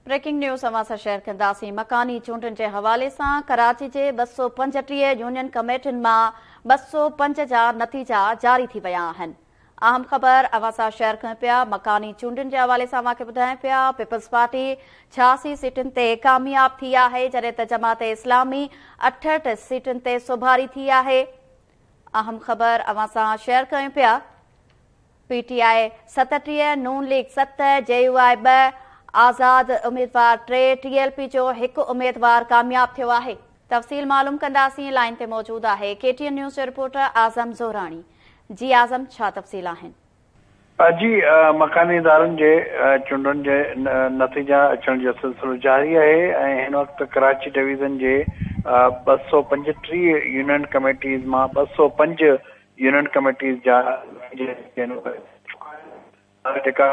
Breaking news अवां share कंदासीं। मकानी चूंडुनि जे हवाले सां कराची जे 235 यूनियन कमेटियुनि मां 205 जा नतीजा जारी थी विया आहिनि। अहम ख़बर अवां सां शेयर कयूं पिया। मकानी चूंडुनि जे हवाले सां अवांखे ॿुधायूं पिया पीपल्स पार्टी 86 सीटुनि ते कामयाब थी आहे, जॾहिं त जमात इस्लामी 68 सीटुनि ते सुभारी थी आहे। अहम ख़बर अवां सां शेयर कयूं पिया। PTI 37, नून लीग 7, JUI 2, आज़ाद उम्मीदवार 3, TLP जो 1 उम्मीदवार कामयाब थियो आहे। तफ़सील मालूम कंदासीं। लाइन ते मौजूद आहे KTN न्यूज़ जो रिपोर्टर आज़म ज़ोराणी। जी आज़म, छा तफ़सील आहिनि? जी, मकानी इदारनि जे चूंडुनि जे नतीजा अचण जो सिलसिलो जारी आहे ऐं हिन वक़्तु कराची डिवीज़न जे 235 यूनियन कमेटीज़ मां 205 यूनियन कमेटीज़ जा जेका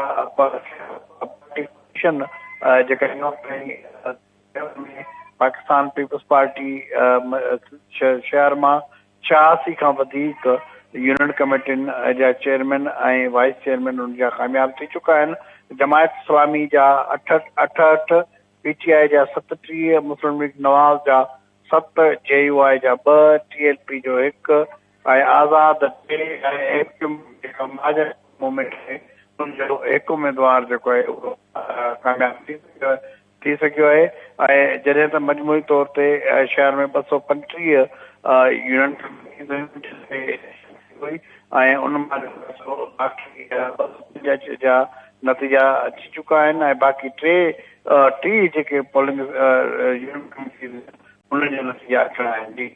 पाकिस्तान पीपल्स पार्टी शहर मां 86 खां वधीक यूनियन कमेटियुनि जा चेयरमैन ऐं वाइस चेयरमैन उन जा कामयाब थी चुका आहिनि। जमायत इस्लामी जा 68, PTI जा 37, मुस्लिम लीग नवाज़ जा 7, JUI जा 2, TLP जो 1 ऐं आज़ाद 3 ऐं मूवमेंट आहे उनजो 1 उम्मीदवार जेको आहे उहो कामयाब थी सघियो आहे। ऐं जॾहिं त मजमूई तौर ते शहर में 235 यूनियन हुई ऐं उन मां जा नतीजा अची चुका आहिनि ऐं बाक़ी टी जेके पोलिंग यूनियन उन्हनि जा नतीजा अचणा आहिनि। जी।